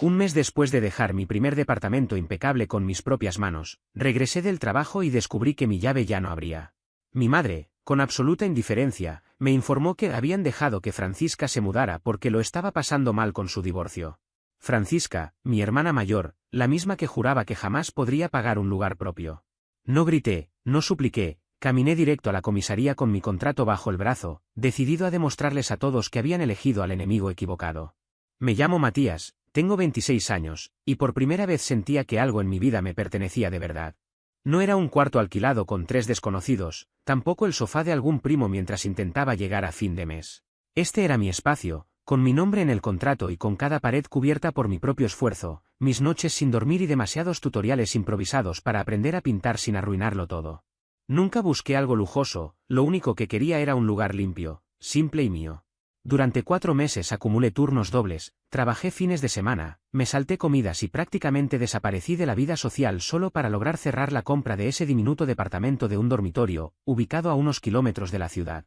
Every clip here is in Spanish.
Un mes después de dejar mi primer departamento impecable con mis propias manos, regresé del trabajo y descubrí que mi llave ya no abría. Mi madre, con absoluta indiferencia, me informó que habían dejado que Francisca se mudara porque lo estaba pasando mal con su divorcio. Francisca, mi hermana mayor, la misma que juraba que jamás podría pagar un lugar propio. No grité, no supliqué, caminé directo a la comisaría con mi contrato bajo el brazo, decidido a demostrarles a todos que habían elegido al enemigo equivocado. Me llamo Matías, tengo 26 años, y por primera vez sentía que algo en mi vida me pertenecía de verdad. No era un cuarto alquilado con 3 desconocidos, tampoco el sofá de algún primo mientras intentaba llegar a fin de mes. Este era mi espacio, con mi nombre en el contrato y con cada pared cubierta por mi propio esfuerzo, mis noches sin dormir y demasiados tutoriales improvisados para aprender a pintar sin arruinarlo todo. Nunca busqué algo lujoso, lo único que quería era un lugar limpio, simple y mío. Durante 4 meses acumulé turnos dobles, trabajé fines de semana, me salté comidas y prácticamente desaparecí de la vida social solo para lograr cerrar la compra de ese diminuto departamento de un dormitorio, ubicado a unos kilómetros de la ciudad.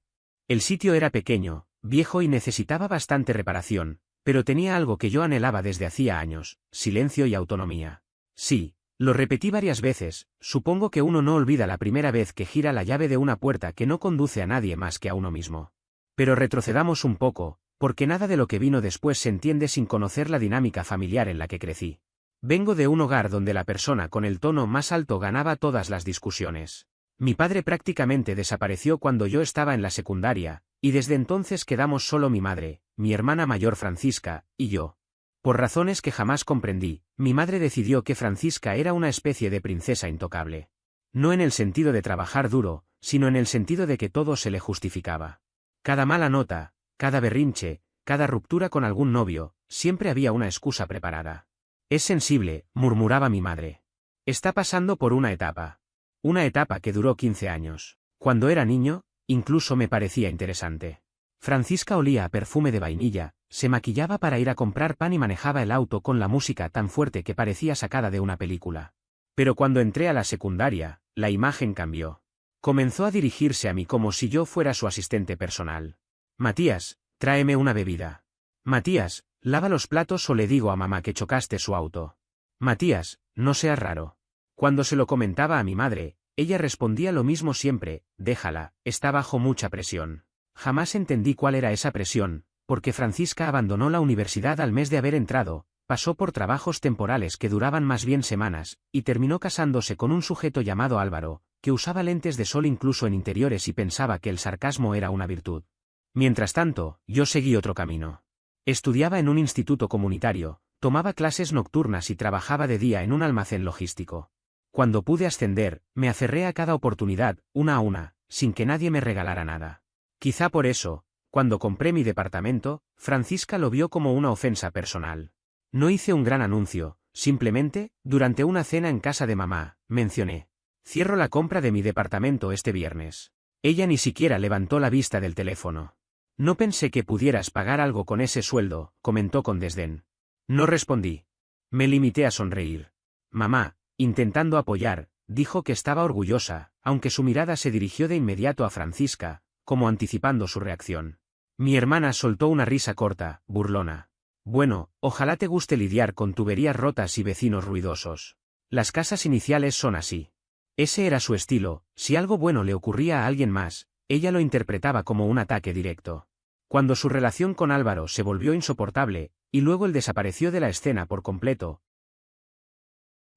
El sitio era pequeño, viejo y necesitaba bastante reparación, pero tenía algo que yo anhelaba desde hacía años: silencio y autonomía. Sí, lo repetí varias veces, supongo que uno no olvida la primera vez que gira la llave de una puerta que no conduce a nadie más que a uno mismo. Pero retrocedamos un poco, porque nada de lo que vino después se entiende sin conocer la dinámica familiar en la que crecí. Vengo de un hogar donde la persona con el tono más alto ganaba todas las discusiones. Mi padre prácticamente desapareció cuando yo estaba en la secundaria, y desde entonces quedamos solo mi madre, mi hermana mayor Francisca, y yo. Por razones que jamás comprendí, mi madre decidió que Francisca era una especie de princesa intocable. No en el sentido de trabajar duro, sino en el sentido de que todo se le justificaba. Cada mala nota, cada berrinche, cada ruptura con algún novio, siempre había una excusa preparada. Es sensible, murmuraba mi madre. Está pasando por una etapa. Una etapa que duró 15 años. Cuando era niño, incluso me parecía interesante. Francisca olía a perfume de vainilla, se maquillaba para ir a comprar pan y manejaba el auto con la música tan fuerte que parecía sacada de una película. Pero cuando entré a la secundaria, la imagen cambió. Comenzó a dirigirse a mí como si yo fuera su asistente personal. Matías, tráeme una bebida. Matías, lava los platos o le digo a mamá que chocaste su auto. Matías, no seas raro. Cuando se lo comentaba a mi madre, ella respondía lo mismo siempre: déjala, está bajo mucha presión. Jamás entendí cuál era esa presión, porque Francisca abandonó la universidad al mes de haber entrado, pasó por trabajos temporales que duraban más bien semanas, y terminó casándose con un sujeto llamado Álvaro, que usaba lentes de sol incluso en interiores y pensaba que el sarcasmo era una virtud. Mientras tanto, yo seguí otro camino. Estudiaba en un instituto comunitario, tomaba clases nocturnas y trabajaba de día en un almacén logístico. Cuando pude ascender, me aferré a cada oportunidad, una a una, sin que nadie me regalara nada. Quizá por eso, cuando compré mi departamento, Francisca lo vio como una ofensa personal. No hice un gran anuncio, simplemente, durante una cena en casa de mamá, mencioné: cierro la compra de mi departamento este viernes. Ella ni siquiera levantó la vista del teléfono. No pensé que pudieras pagar algo con ese sueldo, comentó con desdén. No respondí. Me limité a sonreír. Mamá, intentando apoyar, dijo que estaba orgullosa, aunque su mirada se dirigió de inmediato a Francisca, como anticipando su reacción. Mi hermana soltó una risa corta, burlona. Bueno, ojalá te guste lidiar con tuberías rotas y vecinos ruidosos. Las casas iniciales son así. Ese era su estilo: si algo bueno le ocurría a alguien más, ella lo interpretaba como un ataque directo. Cuando su relación con Álvaro se volvió insoportable, y luego él desapareció de la escena por completo,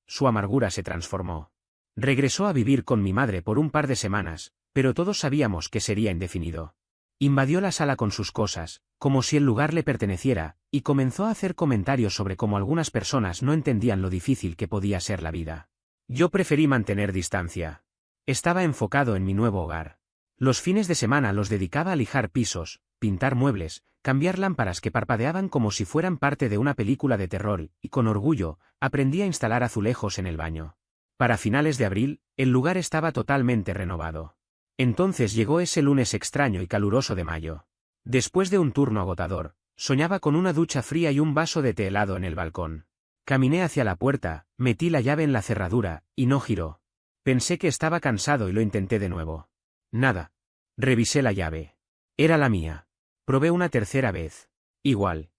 su amargura se transformó. Regresó a vivir con mi madre por un par de semanas, pero todos sabíamos que sería indefinido. Invadió la sala con sus cosas, como si el lugar le perteneciera, y comenzó a hacer comentarios sobre cómo algunas personas no entendían lo difícil que podía ser la vida. Yo preferí mantener distancia. Estaba enfocado en mi nuevo hogar. Los fines de semana los dedicaba a lijar pisos, pintar muebles, cambiar lámparas que parpadeaban como si fueran parte de una película de terror, y con orgullo, aprendí a instalar azulejos en el baño. Para finales de abril, el lugar estaba totalmente renovado. Entonces llegó ese lunes extraño y caluroso de mayo. Después de un turno agotador, soñaba con una ducha fría y un vaso de té helado en el balcón. Caminé hacia la puerta, metí la llave en la cerradura, y no giró. Pensé que estaba cansado y lo intenté de nuevo. Nada. Revisé la llave. Era la mía. Probé una tercera vez. Igual.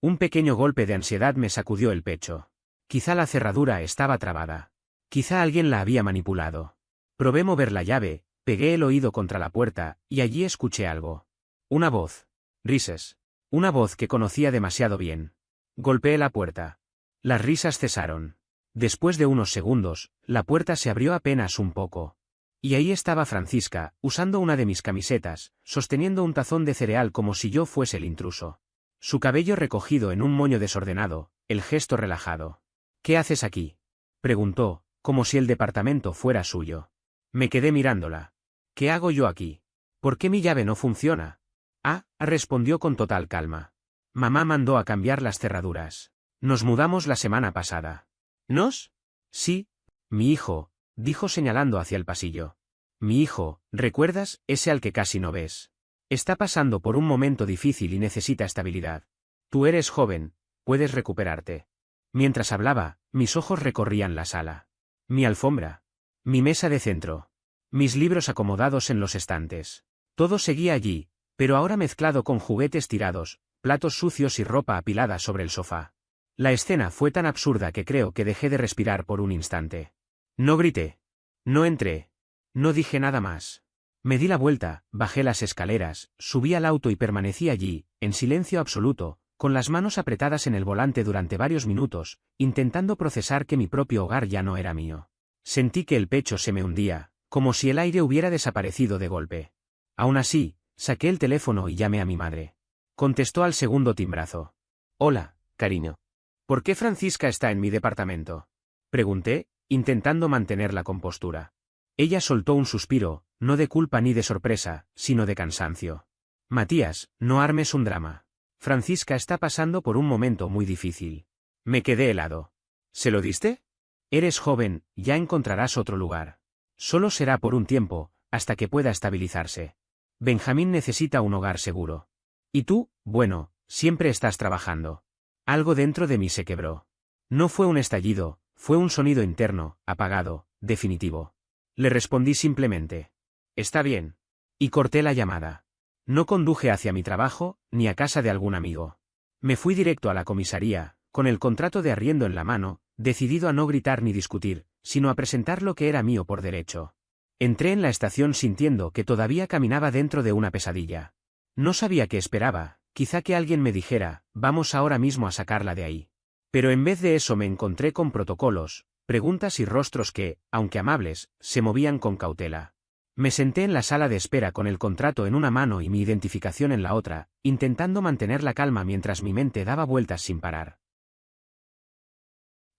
Un pequeño golpe de ansiedad me sacudió el pecho. Quizá la cerradura estaba trabada. Quizá alguien la había manipulado. Probé mover la llave, pegué el oído contra la puerta, y allí escuché algo. Una voz. Risas. Una voz que conocía demasiado bien. Golpeé la puerta. Las risas cesaron. Después de unos segundos, la puerta se abrió apenas un poco. Y ahí estaba Francisca, usando una de mis camisetas, sosteniendo un tazón de cereal como si yo fuese el intruso. Su cabello recogido en un moño desordenado, el gesto relajado. «¿Qué haces aquí?», preguntó, como si el departamento fuera suyo. Me quedé mirándola. «¿Qué hago yo aquí? ¿Por qué mi llave no funciona?». «Ah», respondió con total calma. «Mamá mandó a cambiar las cerraduras. Nos mudamos la semana pasada». «¿Nos?». «Sí. Mi hijo», dijo señalando hacia el pasillo. «Mi hijo, ¿recuerdas, ese al que casi no ves? Está pasando por un momento difícil y necesita estabilidad. Tú eres joven, puedes recuperarte». Mientras hablaba, mis ojos recorrían la sala. Mi alfombra. Mi mesa de centro. Mis libros acomodados en los estantes. Todo seguía allí, pero ahora mezclado con juguetes tirados, platos sucios y ropa apilada sobre el sofá. La escena fue tan absurda que creo que dejé de respirar por un instante. No grité. No entré. No dije nada más. Me di la vuelta, bajé las escaleras, subí al auto y permanecí allí, en silencio absoluto, con las manos apretadas en el volante durante varios minutos, intentando procesar que mi propio hogar ya no era mío. Sentí que el pecho se me hundía, como si el aire hubiera desaparecido de golpe. Aún así, saqué el teléfono y llamé a mi madre. Contestó al segundo timbrazo. «Hola, cariño. ¿Por qué Francisca está en mi departamento?», pregunté, intentando mantener la compostura. Ella soltó un suspiro, no de culpa ni de sorpresa, sino de cansancio. «Matías, no armes un drama. Francisca está pasando por un momento muy difícil». Me quedé helado. «¿Se lo diste? Eres joven, ya encontrarás otro lugar. Solo será por un tiempo, hasta que pueda estabilizarse. Benjamín necesita un hogar seguro. Y tú, bueno, siempre estás trabajando». Algo dentro de mí se quebró. No fue un estallido, fue un sonido interno, apagado, definitivo. Le respondí simplemente. «Está bien». Y corté la llamada. No conduje hacia mi trabajo, ni a casa de algún amigo. Me fui directo a la comisaría, con el contrato de arriendo en la mano, decidido a no gritar ni discutir, sino a presentar lo que era mío por derecho. Entré en la estación sintiendo que todavía caminaba dentro de una pesadilla. No sabía qué esperaba, quizá que alguien me dijera, «Vamos ahora mismo a sacarla de ahí». Pero en vez de eso me encontré con protocolos, preguntas y rostros que, aunque amables, se movían con cautela. Me senté en la sala de espera con el contrato en una mano y mi identificación en la otra, intentando mantener la calma mientras mi mente daba vueltas sin parar.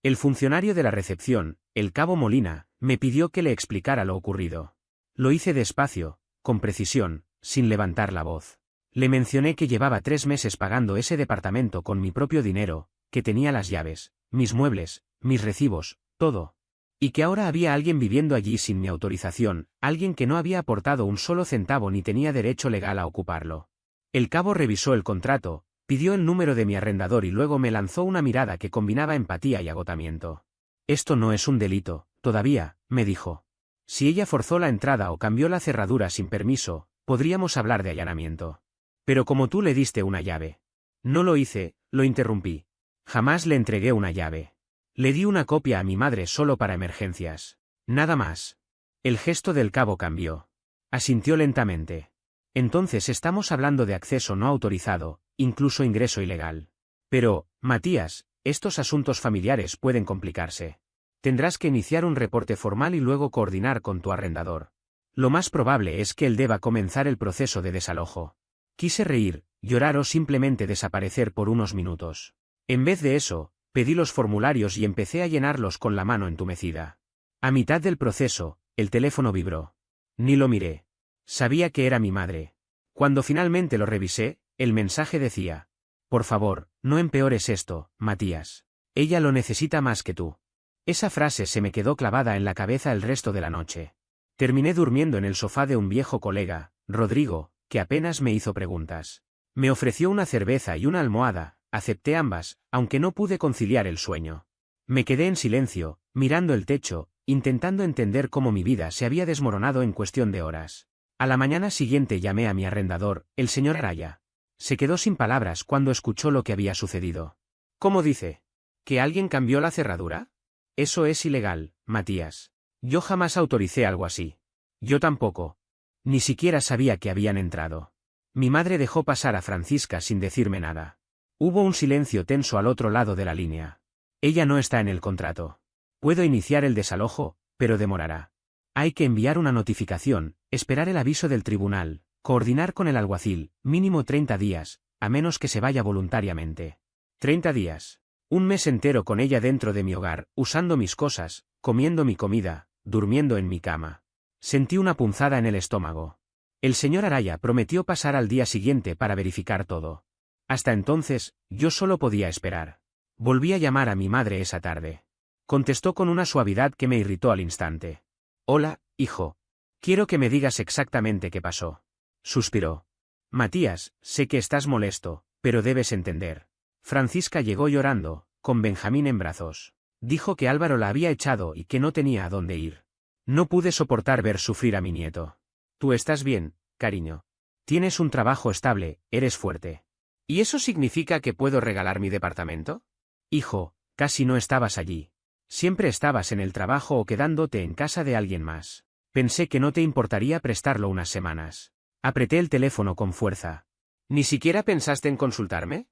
El funcionario de la recepción, el cabo Molina, me pidió que le explicara lo ocurrido. Lo hice despacio, con precisión, sin levantar la voz. Le mencioné que llevaba 3 meses pagando ese departamento con mi propio dinero, que tenía las llaves, mis muebles, mis recibos, todo. Y que ahora había alguien viviendo allí sin mi autorización, alguien que no había aportado un solo centavo ni tenía derecho legal a ocuparlo. El cabo revisó el contrato, pidió el número de mi arrendador y luego me lanzó una mirada que combinaba empatía y agotamiento. «Esto no es un delito, todavía», me dijo. «Si ella forzó la entrada o cambió la cerradura sin permiso, podríamos hablar de allanamiento. Pero como tú le diste una llave». «No lo hice», lo interrumpí. «Jamás le entregué una llave. Le di una copia a mi madre solo para emergencias. Nada más». El gesto del cabo cambió. Asintió lentamente. «Entonces estamos hablando de acceso no autorizado, incluso ingreso ilegal. Pero, Matías, estos asuntos familiares pueden complicarse. Tendrás que iniciar un reporte formal y luego coordinar con tu arrendador. Lo más probable es que él deba comenzar el proceso de desalojo». Quise reír, llorar o simplemente desaparecer por unos minutos. En vez de eso, pedí los formularios y empecé a llenarlos con la mano entumecida. A mitad del proceso, el teléfono vibró. Ni lo miré. Sabía que era mi madre. Cuando finalmente lo revisé, el mensaje decía: «Por favor, no empeores esto, Matías. Ella lo necesita más que tú». Esa frase se me quedó clavada en la cabeza el resto de la noche. Terminé durmiendo en el sofá de un viejo colega, Rodrigo, que apenas me hizo preguntas. Me ofreció una cerveza y una almohada, acepté ambas, aunque no pude conciliar el sueño. Me quedé en silencio, mirando el techo, intentando entender cómo mi vida se había desmoronado en cuestión de horas. A la mañana siguiente llamé a mi arrendador, el señor Araya. Se quedó sin palabras cuando escuchó lo que había sucedido. ¿Cómo dice? ¿Que alguien cambió la cerradura? Eso es ilegal, Matías. Yo jamás autoricé algo así. Yo tampoco. Ni siquiera sabía que habían entrado. Mi madre dejó pasar a Francisca sin decirme nada. Hubo un silencio tenso al otro lado de la línea. Ella no está en el contrato. Puedo iniciar el desalojo, pero demorará. Hay que enviar una notificación, esperar el aviso del tribunal, coordinar con el alguacil, mínimo 30 días, a menos que se vaya voluntariamente. 30 días. Un mes entero con ella dentro de mi hogar, usando mis cosas, comiendo mi comida, durmiendo en mi cama. Sentí una punzada en el estómago. El señor Araya prometió pasar al día siguiente para verificar todo. Hasta entonces, yo solo podía esperar. Volví a llamar a mi madre esa tarde. Contestó con una suavidad que me irritó al instante. Hola, hijo. Quiero que me digas exactamente qué pasó. Suspiró. Matías, sé que estás molesto, pero debes entender. Francisca llegó llorando, con Benjamín en brazos. Dijo que Álvaro la había echado y que no tenía a dónde ir. No pude soportar ver sufrir a mi nieto. Tú estás bien, cariño. Tienes un trabajo estable, eres fuerte. ¿Y eso significa que puedo regalar mi departamento? Hijo, casi no estabas allí. Siempre estabas en el trabajo o quedándote en casa de alguien más. Pensé que no te importaría prestarlo unas semanas. Apreté el teléfono con fuerza. ¿Ni siquiera pensaste en consultarme?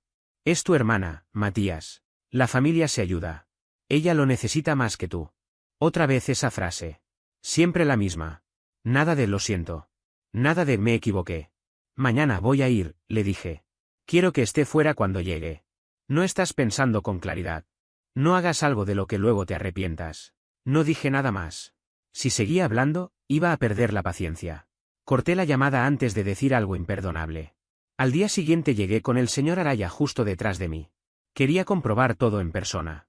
Es tu hermana, Matías. La familia se ayuda. Ella lo necesita más que tú. Otra vez esa frase. Siempre la misma. Nada de lo siento. Nada de me equivoqué. Mañana voy a ir, le dije. Quiero que esté fuera cuando llegue. No estás pensando con claridad. No hagas algo de lo que luego te arrepientas. No dije nada más. Si seguía hablando, iba a perder la paciencia. Corté la llamada antes de decir algo imperdonable. Al día siguiente llegué con el señor Araya justo detrás de mí. Quería comprobar todo en persona.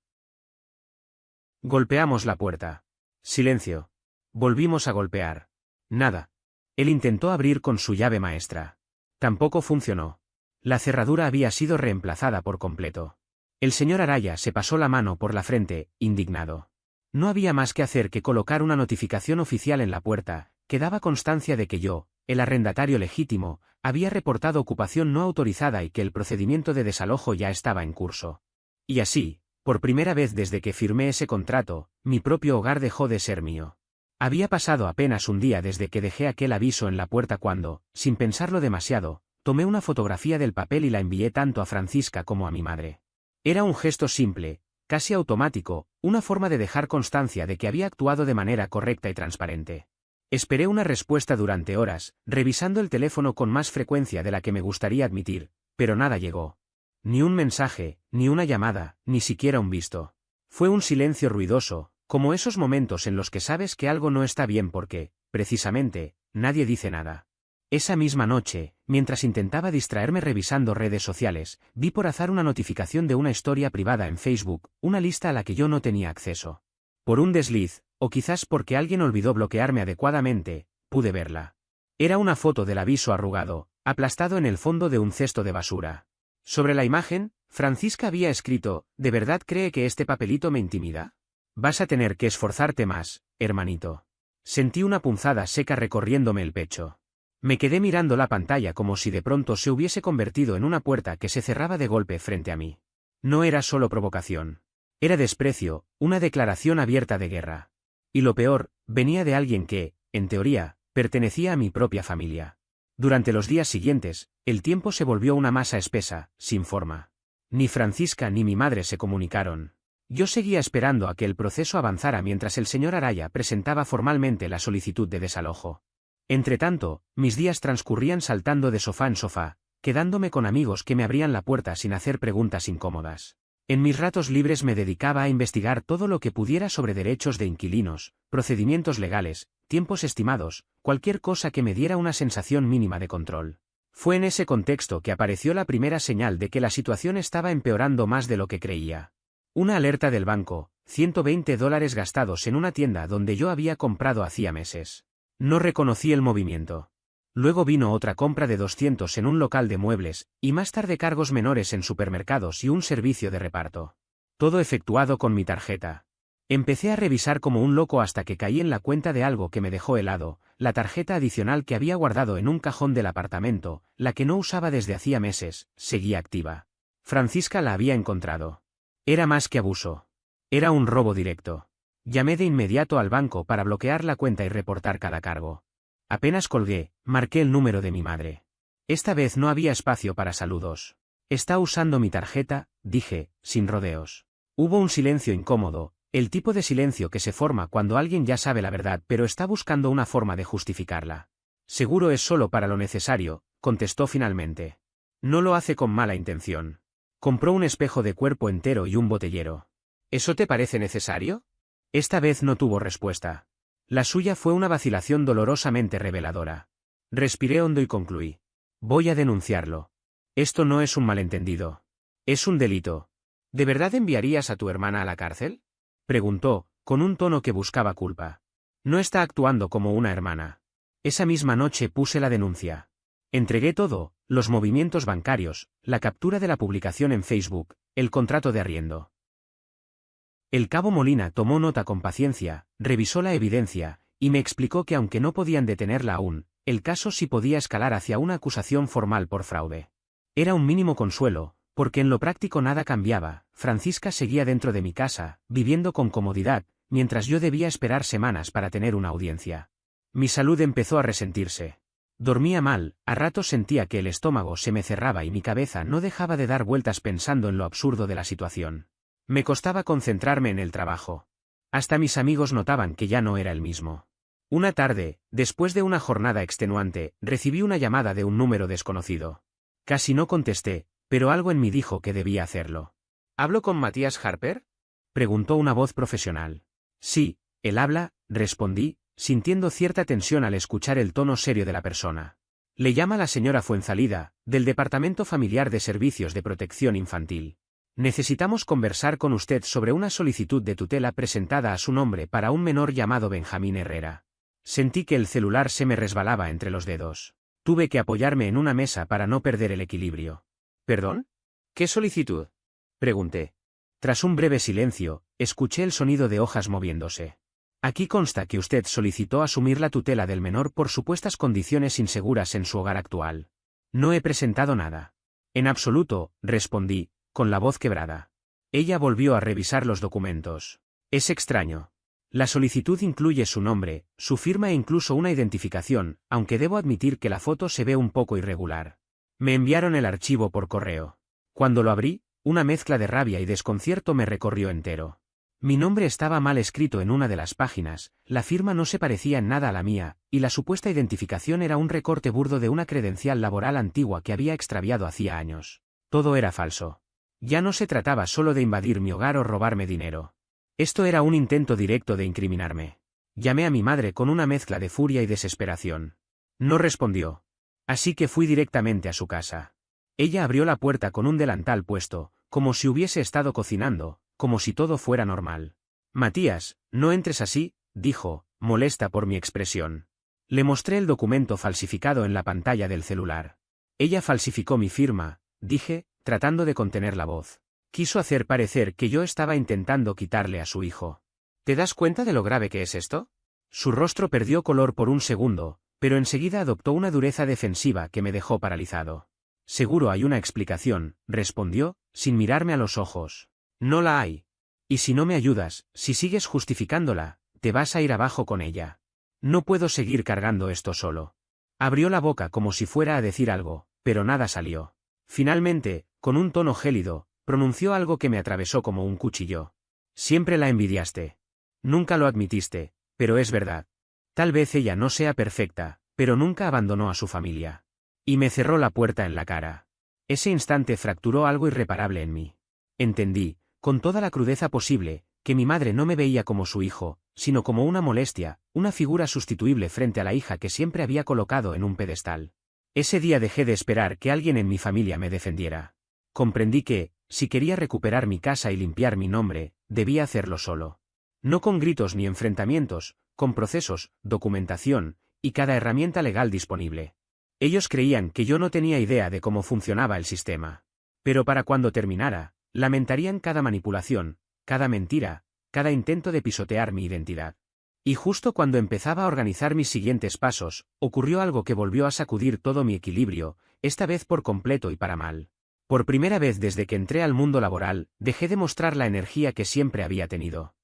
Golpeamos la puerta. Silencio. Volvimos a golpear. Nada. Él intentó abrir con su llave maestra. Tampoco funcionó. La cerradura había sido reemplazada por completo. El señor Araya se pasó la mano por la frente, indignado. No había más que hacer que colocar una notificación oficial en la puerta, que daba constancia de que yo, el arrendatario legítimo, había reportado ocupación no autorizada y que el procedimiento de desalojo ya estaba en curso. Y así, por primera vez desde que firmé ese contrato, mi propio hogar dejó de ser mío. Había pasado apenas un día desde que dejé aquel aviso en la puerta cuando, sin pensarlo demasiado, tomé una fotografía del papel y la envié tanto a Francisca como a mi madre. Era un gesto simple, casi automático, una forma de dejar constancia de que había actuado de manera correcta y transparente. Esperé una respuesta durante horas, revisando el teléfono con más frecuencia de la que me gustaría admitir, pero nada llegó. Ni un mensaje, ni una llamada, ni siquiera un visto. Fue un silencio ruidoso, como esos momentos en los que sabes que algo no está bien porque, precisamente, nadie dice nada. Esa misma noche, mientras intentaba distraerme revisando redes sociales, vi por azar una notificación de una historia privada en Facebook, una lista a la que yo no tenía acceso. Por un desliz, o quizás porque alguien olvidó bloquearme adecuadamente, pude verla. Era una foto del aviso arrugado, aplastado en el fondo de un cesto de basura. Sobre la imagen, Francisca había escrito: ¿de verdad cree que este papelito me intimida? Vas a tener que esforzarte más, hermanito. Sentí una punzada seca recorriéndome el pecho. Me quedé mirando la pantalla como si de pronto se hubiese convertido en una puerta que se cerraba de golpe frente a mí. No era solo provocación. Era desprecio, una declaración abierta de guerra. Y lo peor, venía de alguien que, en teoría, pertenecía a mi propia familia. Durante los días siguientes, el tiempo se volvió una masa espesa, sin forma. Ni Francisca ni mi madre se comunicaron. Yo seguía esperando a que el proceso avanzara mientras el señor Araya presentaba formalmente la solicitud de desalojo. Entretanto, mis días transcurrían saltando de sofá en sofá, quedándome con amigos que me abrían la puerta sin hacer preguntas incómodas. En mis ratos libres me dedicaba a investigar todo lo que pudiera sobre derechos de inquilinos, procedimientos legales, tiempos estimados, cualquier cosa que me diera una sensación mínima de control. Fue en ese contexto que apareció la primera señal de que la situación estaba empeorando más de lo que creía. Una alerta del banco, $120 gastados en una tienda donde yo había comprado hacía meses. No reconocí el movimiento. Luego vino otra compra de 200 en un local de muebles, y más tarde cargos menores en supermercados y un servicio de reparto. Todo efectuado con mi tarjeta. Empecé a revisar como un loco hasta que caí en la cuenta de algo que me dejó helado, la tarjeta adicional que había guardado en un cajón del apartamento, la que no usaba desde hacía meses, seguía activa. Francisca la había encontrado. Era más que abuso. Era un robo directo. Llamé de inmediato al banco para bloquear la cuenta y reportar cada cargo. Apenas colgué, marqué el número de mi madre. Esta vez no había espacio para saludos. «Está usando mi tarjeta», dije, sin rodeos. Hubo un silencio incómodo, el tipo de silencio que se forma cuando alguien ya sabe la verdad pero está buscando una forma de justificarla. «Seguro es solo para lo necesario», contestó finalmente. «No lo hace con mala intención. Compró un espejo de cuerpo entero y un botellero». «¿Eso te parece necesario?». Esta vez no tuvo respuesta. La suya fue una vacilación dolorosamente reveladora. Respiré hondo y concluí. «Voy a denunciarlo. Esto no es un malentendido. Es un delito». «¿De verdad enviarías a tu hermana a la cárcel?», preguntó, con un tono que buscaba culpa. «No está actuando como una hermana». Esa misma noche puse la denuncia. Entregué todo, los movimientos bancarios, la captura de la publicación en Facebook, el contrato de arriendo. El cabo Molina tomó nota con paciencia, revisó la evidencia, y me explicó que aunque no podían detenerla aún, el caso sí podía escalar hacia una acusación formal por fraude. Era un mínimo consuelo, porque en lo práctico nada cambiaba. Francisca seguía dentro de mi casa, viviendo con comodidad, mientras yo debía esperar semanas para tener una audiencia. Mi salud empezó a resentirse. Dormía mal, a ratos sentía que el estómago se me cerraba y mi cabeza no dejaba de dar vueltas pensando en lo absurdo de la situación. Me costaba concentrarme en el trabajo. Hasta mis amigos notaban que ya no era el mismo. Una tarde, después de una jornada extenuante, recibí una llamada de un número desconocido. Casi no contesté, pero algo en mí dijo que debía hacerlo. «¿Hablo con Matías Harper?», preguntó una voz profesional. «Sí, él habla», respondí, sintiendo cierta tensión al escuchar el tono serio de la persona. «Le llama la señora Fuenzalida, del Departamento Familiar de Servicios de Protección Infantil. Necesitamos conversar con usted sobre una solicitud de tutela presentada a su nombre para un menor llamado Benjamín Herrera». Sentí que el celular se me resbalaba entre los dedos. Tuve que apoyarme en una mesa para no perder el equilibrio. «¿Perdón? ¿Qué solicitud?», pregunté. Tras un breve silencio, escuché el sonido de hojas moviéndose. «Aquí consta que usted solicitó asumir la tutela del menor por supuestas condiciones inseguras en su hogar actual». «No he presentado nada». «En absoluto», respondí, con la voz quebrada. Ella volvió a revisar los documentos. «Es extraño. La solicitud incluye su nombre, su firma e incluso una identificación, aunque debo admitir que la foto se ve un poco irregular». Me enviaron el archivo por correo. Cuando lo abrí, una mezcla de rabia y desconcierto me recorrió entero. Mi nombre estaba mal escrito en una de las páginas, la firma no se parecía en nada a la mía, y la supuesta identificación era un recorte burdo de una credencial laboral antigua que había extraviado hacía años. Todo era falso. Ya no se trataba solo de invadir mi hogar o robarme dinero. Esto era un intento directo de incriminarme. Llamé a mi madre con una mezcla de furia y desesperación. No respondió. Así que fui directamente a su casa. Ella abrió la puerta con un delantal puesto, como si hubiese estado cocinando, como si todo fuera normal. «Matías, no entres así», dijo, molesta por mi expresión. Le mostré el documento falsificado en la pantalla del celular. «Ella falsificó mi firma», dije, tratando de contener la voz. Quiso hacer parecer que yo estaba intentando quitarle a su hijo. «¿Te das cuenta de lo grave que es esto?». Su rostro perdió color por un segundo, pero enseguida adoptó una dureza defensiva que me dejó paralizado. «Seguro hay una explicación», respondió, sin mirarme a los ojos. «No la hay. Y si no me ayudas, si sigues justificándola, te vas a ir abajo con ella. No puedo seguir cargando esto solo». Abrió la boca como si fuera a decir algo, pero nada salió. Finalmente, con un tono gélido, pronunció algo que me atravesó como un cuchillo. «Siempre la envidiaste. Nunca lo admitiste, pero es verdad. Tal vez ella no sea perfecta, pero nunca abandonó a su familia». Y me cerró la puerta en la cara. Ese instante fracturó algo irreparable en mí. Entendí, con toda la crudeza posible, que mi madre no me veía como su hijo, sino como una molestia, una figura sustituible frente a la hija que siempre había colocado en un pedestal. Ese día dejé de esperar que alguien en mi familia me defendiera. Comprendí que, si quería recuperar mi casa y limpiar mi nombre, debía hacerlo solo. No con gritos ni enfrentamientos, con procesos, documentación, y cada herramienta legal disponible. Ellos creían que yo no tenía idea de cómo funcionaba el sistema. Pero para cuando terminara, lamentarían cada manipulación, cada mentira, cada intento de pisotear mi identidad. Y justo cuando empezaba a organizar mis siguientes pasos, ocurrió algo que volvió a sacudir todo mi equilibrio, esta vez por completo y para mal. Por primera vez desde que entré al mundo laboral, dejé de mostrar la energía que siempre había tenido.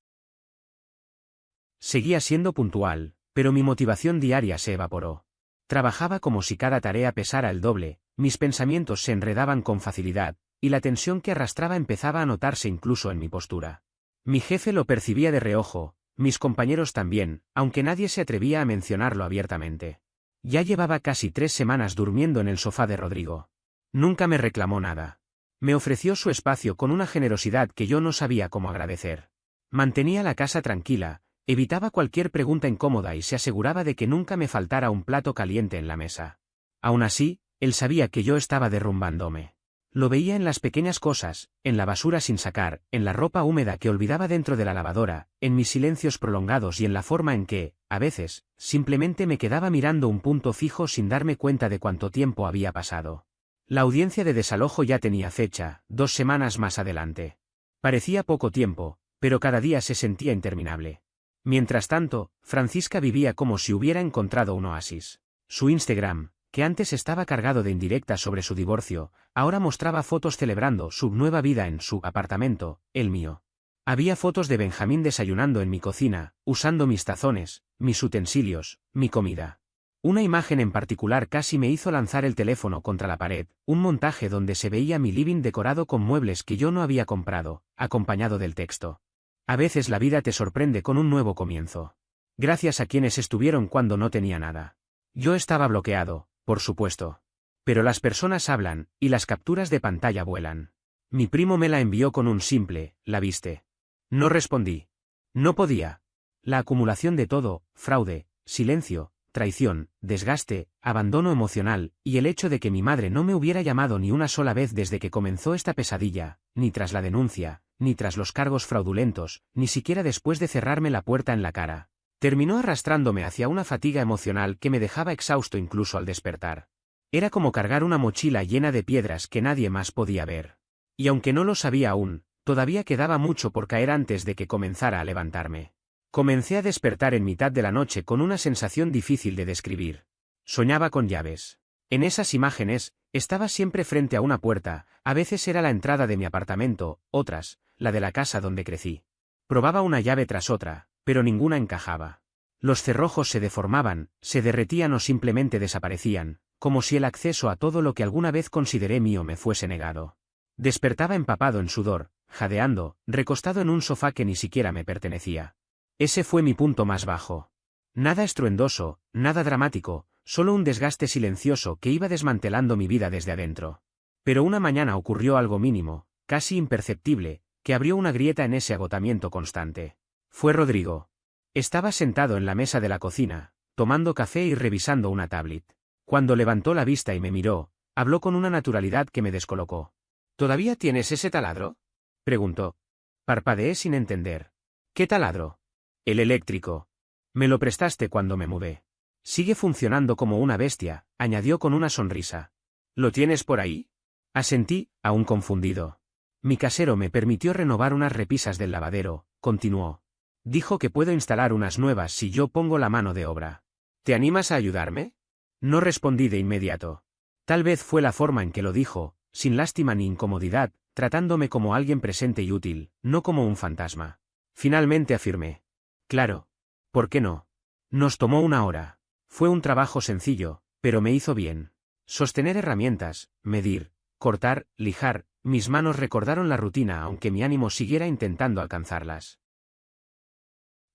Seguía siendo puntual, pero mi motivación diaria se evaporó. Trabajaba como si cada tarea pesara el doble, mis pensamientos se enredaban con facilidad, y la tensión que arrastraba empezaba a notarse incluso en mi postura. Mi jefe lo percibía de reojo, mis compañeros también, aunque nadie se atrevía a mencionarlo abiertamente. Ya llevaba casi 3 semanas durmiendo en el sofá de Rodrigo. Nunca me reclamó nada. Me ofreció su espacio con una generosidad que yo no sabía cómo agradecer. Mantenía la casa tranquila, evitaba cualquier pregunta incómoda y se aseguraba de que nunca me faltara un plato caliente en la mesa. Aún así, él sabía que yo estaba derrumbándome. Lo veía en las pequeñas cosas, en la basura sin sacar, en la ropa húmeda que olvidaba dentro de la lavadora, en mis silencios prolongados y en la forma en que, a veces, simplemente me quedaba mirando un punto fijo sin darme cuenta de cuánto tiempo había pasado. La audiencia de desalojo ya tenía fecha, 2 semanas más adelante. Parecía poco tiempo, pero cada día se sentía interminable. Mientras tanto, Francisca vivía como si hubiera encontrado un oasis. Su Instagram, que antes estaba cargado de indirectas sobre su divorcio, ahora mostraba fotos celebrando su nueva vida en su apartamento, el mío. Había fotos de Benjamín desayunando en mi cocina, usando mis tazones, mis utensilios, mi comida. Una imagen en particular casi me hizo lanzar el teléfono contra la pared, un montaje donde se veía mi living decorado con muebles que yo no había comprado, acompañado del texto: a veces la vida te sorprende con un nuevo comienzo. Gracias a quienes estuvieron cuando no tenía nada. Yo estaba bloqueado, por supuesto. Pero las personas hablan, y las capturas de pantalla vuelan. Mi primo me la envió con un simple: ¿la viste? No respondí. No podía. La acumulación de todo: fraude, silencio, traición, desgaste, abandono emocional, y el hecho de que mi madre no me hubiera llamado ni una sola vez desde que comenzó esta pesadilla, ni tras la denuncia, ni tras los cargos fraudulentos, ni siquiera después de cerrarme la puerta en la cara. Terminó arrastrándome hacia una fatiga emocional que me dejaba exhausto incluso al despertar. Era como cargar una mochila llena de piedras que nadie más podía ver. Y aunque no lo sabía aún, todavía quedaba mucho por caer antes de que comenzara a levantarme. Comencé a despertar en mitad de la noche con una sensación difícil de describir. Soñaba con llaves. En esas imágenes, estaba siempre frente a una puerta, a veces era la entrada de mi apartamento, otras, la de la casa donde crecí. Probaba una llave tras otra, pero ninguna encajaba. Los cerrojos se deformaban, se derretían o simplemente desaparecían, como si el acceso a todo lo que alguna vez consideré mío me fuese negado. Despertaba empapado en sudor, jadeando, recostado en un sofá que ni siquiera me pertenecía. Ese fue mi punto más bajo. Nada estruendoso, nada dramático, solo un desgaste silencioso que iba desmantelando mi vida desde adentro. Pero una mañana ocurrió algo mínimo, casi imperceptible, que abrió una grieta en ese agotamiento constante. Fue Rodrigo. Estaba sentado en la mesa de la cocina, tomando café y revisando una tablet. Cuando levantó la vista y me miró, habló con una naturalidad que me descolocó. ¿Todavía tienes ese taladro?, preguntó. Parpadeé sin entender. ¿Qué taladro? El eléctrico. Me lo prestaste cuando me mudé. Sigue funcionando como una bestia, añadió con una sonrisa. ¿Lo tienes por ahí? Asentí, aún confundido. Mi casero me permitió renovar unas repisas del lavadero, continuó. Dijo que puedo instalar unas nuevas si yo pongo la mano de obra. ¿Te animas a ayudarme? No respondí de inmediato. Tal vez fue la forma en que lo dijo, sin lástima ni incomodidad, tratándome como alguien presente y útil, no como un fantasma. Finalmente afirmé. Claro. ¿Por qué no? Nos tomó 1 hora. Fue un trabajo sencillo, pero me hizo bien. Sostener herramientas, medir, cortar, lijar, mis manos recordaron la rutina aunque mi ánimo siguiera intentando alcanzarlas.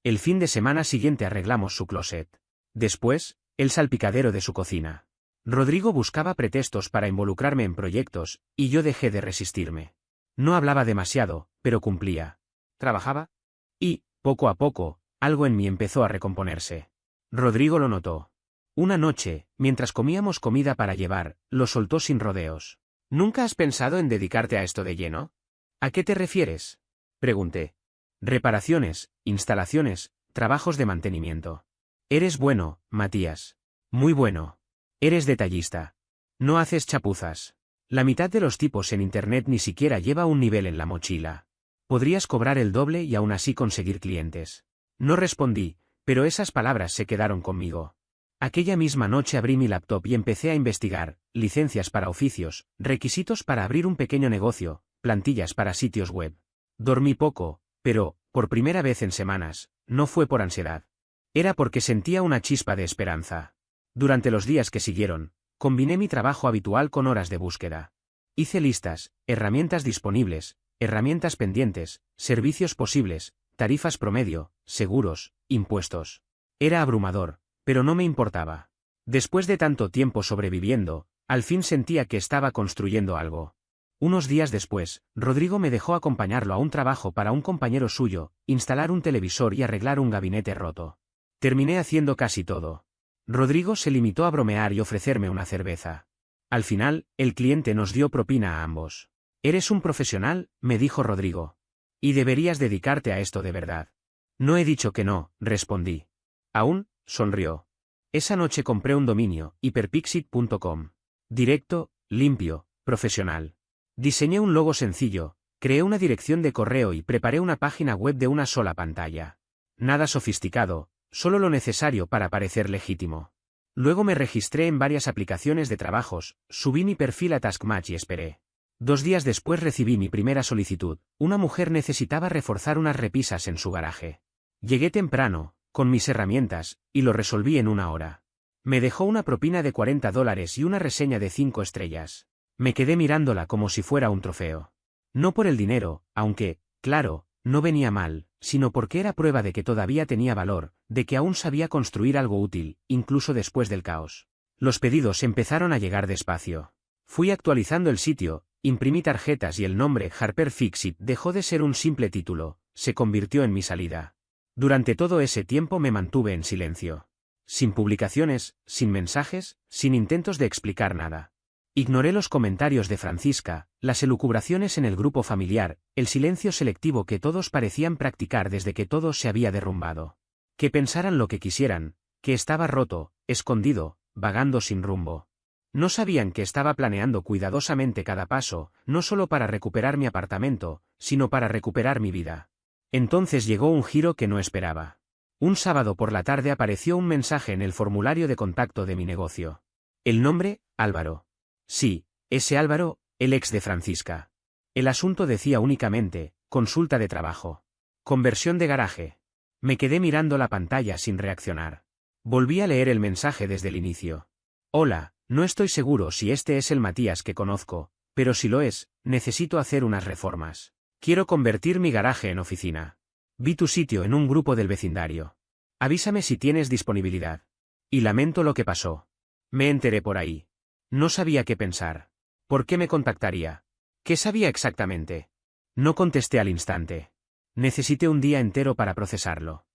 El fin de semana siguiente arreglamos su closet. Después, el salpicadero de su cocina. Rodrigo buscaba pretextos para involucrarme en proyectos, y yo dejé de resistirme. No hablaba demasiado, pero cumplía. Trabajaba. Y, poco a poco, algo en mí empezó a recomponerse. Rodrigo lo notó. Una noche, mientras comíamos comida para llevar, lo soltó sin rodeos. ¿Nunca has pensado en dedicarte a esto de lleno? ¿A qué te refieres?, pregunté. Reparaciones, instalaciones, trabajos de mantenimiento. Eres bueno, Matías. Muy bueno. Eres detallista. No haces chapuzas. La mitad de los tipos en internet ni siquiera lleva un nivel en la mochila. Podrías cobrar el doble y aún así conseguir clientes. No respondí, pero esas palabras se quedaron conmigo. Aquella misma noche abrí mi laptop y empecé a investigar, licencias para oficios, requisitos para abrir un pequeño negocio, plantillas para sitios web. Dormí poco, pero, por primera vez en semanas, no fue por ansiedad. Era porque sentía una chispa de esperanza. Durante los días que siguieron, combiné mi trabajo habitual con horas de búsqueda. Hice listas, herramientas disponibles, herramientas pendientes, servicios posibles, tarifas promedio, seguros, impuestos. Era abrumador, pero no me importaba. Después de tanto tiempo sobreviviendo, al fin sentía que estaba construyendo algo. Unos días después, Rodrigo me dejó acompañarlo a un trabajo para un compañero suyo, instalar un televisor y arreglar un gabinete roto. Terminé haciendo casi todo. Rodrigo se limitó a bromear y ofrecerme una cerveza. Al final, el cliente nos dio propina a ambos. «Eres un profesional», me dijo Rodrigo. «Y deberías dedicarte a esto de verdad». «No he dicho que no», respondí. «Aún», sonrió. Esa noche compré un dominio, hyperpixit.com. Directo, limpio, profesional. Diseñé un logo sencillo, creé una dirección de correo y preparé una página web de una sola pantalla. Nada sofisticado, solo lo necesario para parecer legítimo. Luego me registré en varias aplicaciones de trabajos, subí mi perfil a Taskmatch y esperé. 2 días después recibí mi primera solicitud. Una mujer necesitaba reforzar unas repisas en su garaje. Llegué temprano, con mis herramientas, y lo resolví en 1 hora. Me dejó una propina de $40 y una reseña de 5 estrellas. Me quedé mirándola como si fuera un trofeo. No por el dinero, aunque, claro, no venía mal, sino porque era prueba de que todavía tenía valor, de que aún sabía construir algo útil, incluso después del caos. Los pedidos empezaron a llegar despacio. Fui actualizando el sitio, imprimí tarjetas y el nombre Harper Fixit dejó de ser un simple título, se convirtió en mi salida. Durante todo ese tiempo me mantuve en silencio. Sin publicaciones, sin mensajes, sin intentos de explicar nada. Ignoré los comentarios de Francisca, las elucubraciones en el grupo familiar, el silencio selectivo que todos parecían practicar desde que todo se había derrumbado. Que pensaran lo que quisieran, que estaba roto, escondido, vagando sin rumbo. No sabían que estaba planeando cuidadosamente cada paso, no solo para recuperar mi apartamento, sino para recuperar mi vida. Entonces llegó un giro que no esperaba. Un sábado por la tarde apareció un mensaje en el formulario de contacto de mi negocio. El nombre, Álvaro. Sí, ese Álvaro, el ex de Francisca. El asunto decía únicamente, consulta de trabajo. Conversión de garaje. Me quedé mirando la pantalla sin reaccionar. Volví a leer el mensaje desde el inicio. Hola, no estoy seguro si este es el Matías que conozco, pero si lo es, necesito hacer unas reformas. Quiero convertir mi garaje en oficina. Vi tu sitio en un grupo del vecindario. Avísame si tienes disponibilidad. Y lamento lo que pasó. Me enteré por ahí. No sabía qué pensar. ¿Por qué me contactaría? ¿Qué sabía exactamente? No contesté al instante. Necesité un día entero para procesarlo.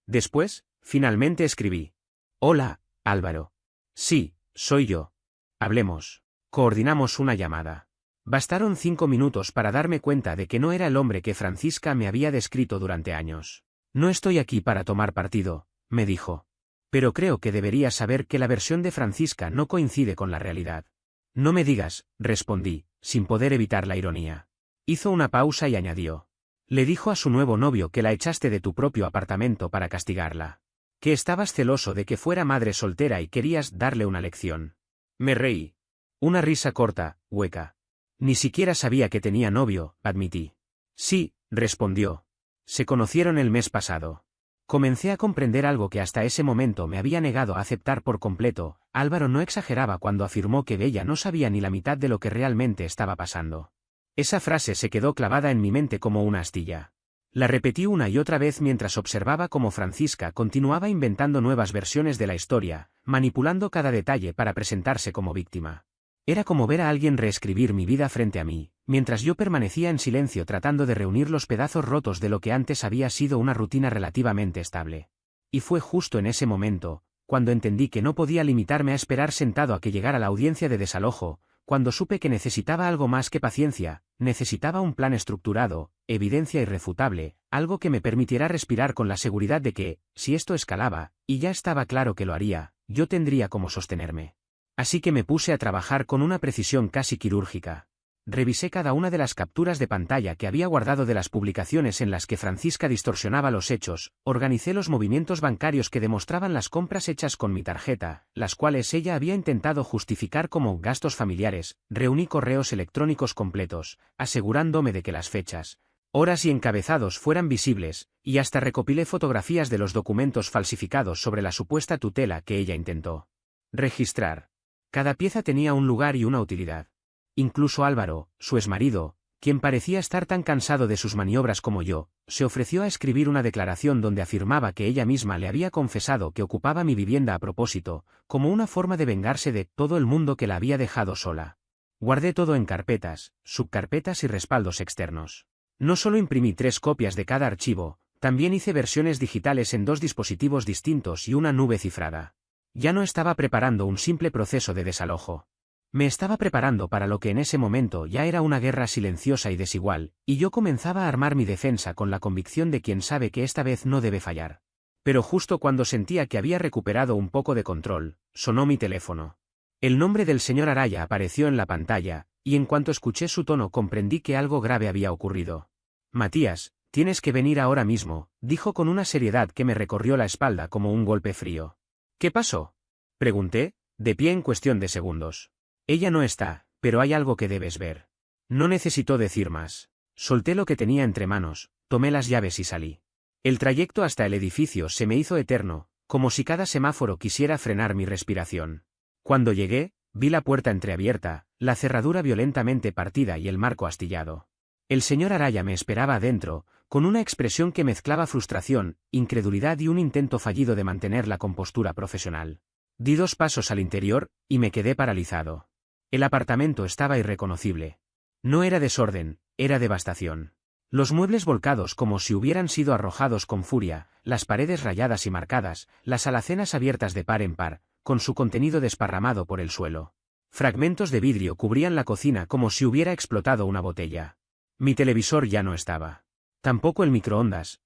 Después, finalmente escribí. Hola, Álvaro. Sí, soy yo. Hablemos. Coordinamos una llamada. Bastaron 5 minutos para darme cuenta de que no era el hombre que Francisca me había descrito durante años. No estoy aquí para tomar partido, me dijo. Pero creo que deberías saber que la versión de Francisca no coincide con la realidad. No me digas, respondí, sin poder evitar la ironía. Hizo una pausa y añadió. Le dijo a su nuevo novio que la echaste de tu propio apartamento para castigarla. Que estabas celoso de que fuera madre soltera y querías darle una lección. Me reí. Una risa corta, hueca. Ni siquiera sabía que tenía novio, admití. Sí, respondió. Se conocieron el mes pasado. Comencé a comprender algo que hasta ese momento me había negado a aceptar por completo. Álvaro no exageraba cuando afirmó que ella no sabía ni la mitad de lo que realmente estaba pasando. Esa frase se quedó clavada en mi mente como una astilla. La repetí una y otra vez mientras observaba cómo Francisca continuaba inventando nuevas versiones de la historia, manipulando cada detalle para presentarse como víctima. Era como ver a alguien reescribir mi vida frente a mí, mientras yo permanecía en silencio tratando de reunir los pedazos rotos de lo que antes había sido una rutina relativamente estable. Y fue justo en ese momento, cuando entendí que no podía limitarme a esperar sentado a que llegara la audiencia de desalojo, cuando supe que necesitaba algo más que paciencia, necesitaba un plan estructurado, evidencia irrefutable, algo que me permitiera respirar con la seguridad de que, si esto escalaba, y ya estaba claro que lo haría, yo tendría cómo sostenerme. Así que me puse a trabajar con una precisión casi quirúrgica. revisé cada una de las capturas de pantalla que había guardado de las publicaciones en las que Francisca distorsionaba los hechos, organicé los movimientos bancarios que demostraban las compras hechas con mi tarjeta, las cuales ella había intentado justificar como gastos familiares, reuní correos electrónicos completos, asegurándome de que las fechas, horas y encabezados fueran visibles, y hasta recopilé fotografías de los documentos falsificados sobre la supuesta tutela que ella intentó registrar. Cada pieza tenía un lugar y una utilidad. Incluso Álvaro, su exmarido, quien parecía estar tan cansado de sus maniobras como yo, se ofreció a escribir una declaración donde afirmaba que ella misma le había confesado que ocupaba mi vivienda a propósito, como una forma de vengarse de todo el mundo que la había dejado sola. Guardé todo en carpetas, subcarpetas y respaldos externos. No solo imprimí 3 copias de cada archivo, también hice versiones digitales en 2 dispositivos distintos y una nube cifrada. Ya no estaba preparando un simple proceso de desalojo. Me estaba preparando para lo que en ese momento ya era una guerra silenciosa y desigual, y yo comenzaba a armar mi defensa con la convicción de quien sabe que esta vez no debe fallar. Pero justo cuando sentía que había recuperado un poco de control, sonó mi teléfono. El nombre del señor Araya apareció en la pantalla, y en cuanto escuché su tono comprendí que algo grave había ocurrido. Matías, tienes que venir ahora mismo, dijo con una seriedad que me recorrió la espalda como un golpe frío. ¿Qué pasó? Pregunté, de pie en cuestión de segundos. Ella no está, pero hay algo que debes ver. No necesitó decir más. Solté lo que tenía entre manos, tomé las llaves y salí. El trayecto hasta el edificio se me hizo eterno, como si cada semáforo quisiera frenar mi respiración. Cuando llegué, vi la puerta entreabierta, la cerradura violentamente partida y el marco astillado. El señor Araya me esperaba adentro, con una expresión que mezclaba frustración, incredulidad y un intento fallido de mantener la compostura profesional. Di 2 pasos al interior, y me quedé paralizado. El apartamento estaba irreconocible. No era desorden, era devastación. Los muebles volcados como si hubieran sido arrojados con furia, las paredes rayadas y marcadas, las alacenas abiertas de par en par, con su contenido desparramado por el suelo. Fragmentos de vidrio cubrían la cocina como si hubiera explotado una botella. Mi televisor ya no estaba. Tampoco el microondas.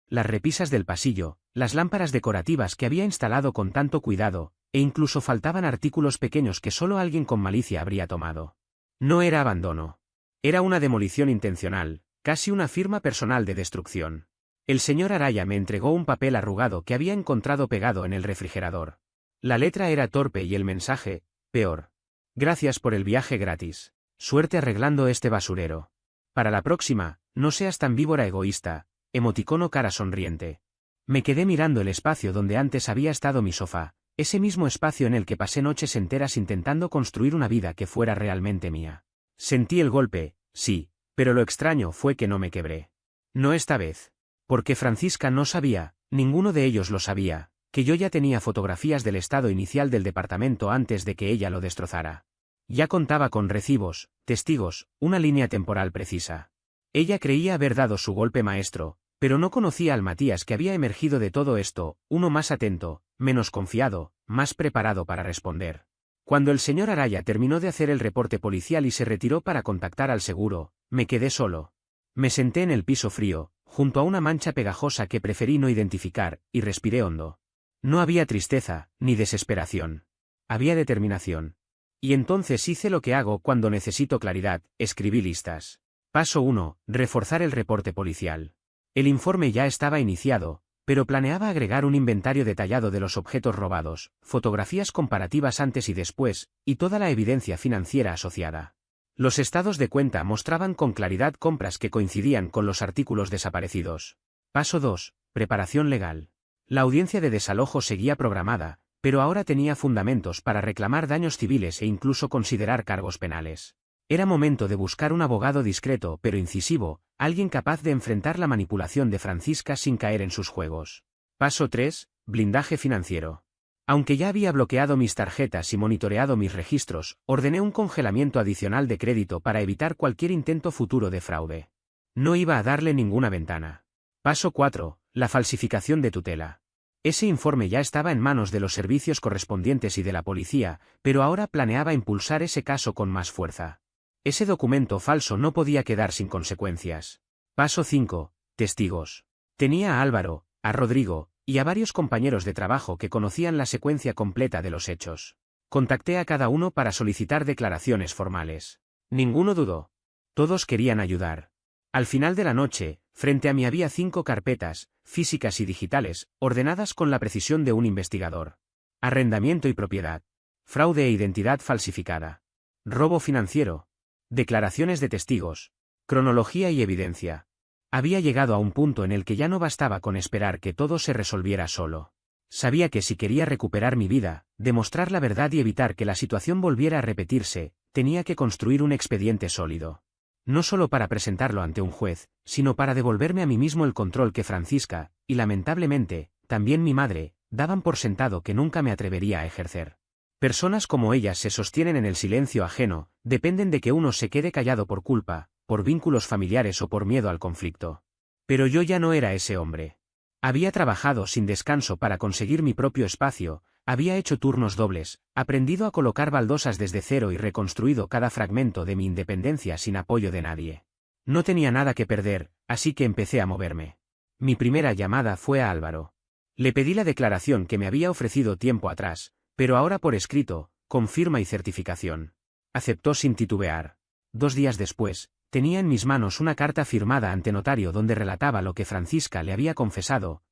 Las repisas del pasillo, las lámparas decorativas que había instalado con tanto cuidado, e incluso faltaban artículos pequeños que solo alguien con malicia habría tomado. No era abandono. Era una demolición intencional, casi una firma personal de destrucción. El señor Araya me entregó un papel arrugado que había encontrado pegado en el refrigerador. La letra era torpe y el mensaje, peor. Gracias por el viaje gratis. Suerte arreglando este basurero. Para la próxima, no seas tan víbora egoísta, emoticono cara sonriente. Me quedé mirando el espacio donde antes había estado mi sofá, ese mismo espacio en el que pasé noches enteras intentando construir una vida que fuera realmente mía. Sentí el golpe, sí, pero lo extraño fue que no me quebré. No esta vez. Porque Francisca no sabía, ninguno de ellos lo sabía, que yo ya tenía fotografías del estado inicial del departamento antes de que ella lo destrozara. Ya contaba con recibos, testigos, una línea temporal precisa. Ella creía haber dado su golpe maestro, pero no conocía al Matías que había emergido de todo esto, uno más atento, menos confiado, más preparado para responder. Cuando el señor Araya terminó de hacer el reporte policial y se retiró para contactar al seguro, me quedé solo. Me senté en el piso frío, junto a una mancha pegajosa que preferí no identificar, y respiré hondo. No había tristeza, ni desesperación. Había determinación. Y entonces hice lo que hago cuando necesito claridad, escribí listas. Paso 1, reforzar el reporte policial. El informe ya estaba iniciado, pero planeaba agregar un inventario detallado de los objetos robados, fotografías comparativas antes y después, y toda la evidencia financiera asociada. Los estados de cuenta mostraban con claridad compras que coincidían con los artículos desaparecidos. Paso 2, preparación legal. La audiencia de desalojo seguía programada, pero ahora tenía fundamentos para reclamar daños civiles e incluso considerar cargos penales. Era momento de buscar un abogado discreto pero incisivo, alguien capaz de enfrentar la manipulación de Francisca sin caer en sus juegos. Paso 3, blindaje financiero. Aunque ya había bloqueado mis tarjetas y monitoreado mis registros, ordené un congelamiento adicional de crédito para evitar cualquier intento futuro de fraude. No iba a darle ninguna ventana. Paso 4, la falsificación de tutela. Ese informe ya estaba en manos de los servicios correspondientes y de la policía, pero ahora planeaba impulsar ese caso con más fuerza. Ese documento falso no podía quedar sin consecuencias. Paso 5, testigos. Tenía a Álvaro, a Rodrigo, y a varios compañeros de trabajo que conocían la secuencia completa de los hechos. Contacté a cada uno para solicitar declaraciones formales. Ninguno dudó. Todos querían ayudar. Al final de la noche, frente a mí había 5 carpetas, físicas y digitales, ordenadas con la precisión de un investigador. Arrendamiento y propiedad. Fraude e identidad falsificada. Robo financiero. Declaraciones de testigos. Cronología y evidencia. Había llegado a un punto en el que ya no bastaba con esperar que todo se resolviera solo. Sabía que si quería recuperar mi vida, demostrar la verdad y evitar que la situación volviera a repetirse, tenía que construir un expediente sólido. No solo para presentarlo ante un juez, sino para devolverme a mí mismo el control que Francisca, y lamentablemente, también mi madre, daban por sentado que nunca me atrevería a ejercer. Personas como ellas se sostienen en el silencio ajeno, dependen de que uno se quede callado por culpa, por vínculos familiares o por miedo al conflicto. Pero yo ya no era ese hombre. Había trabajado sin descanso para conseguir mi propio espacio, había hecho turnos dobles, aprendido a colocar baldosas desde cero y reconstruido cada fragmento de mi independencia sin apoyo de nadie. No tenía nada que perder, así que empecé a moverme. Mi primera llamada fue a Álvaro. Le pedí la declaración que me había ofrecido tiempo atrás, pero ahora por escrito, con firma y certificación. Aceptó sin titubear. 2 días después, tenía en mis manos una carta firmada ante notario donde relataba lo que Francisca le había confesado,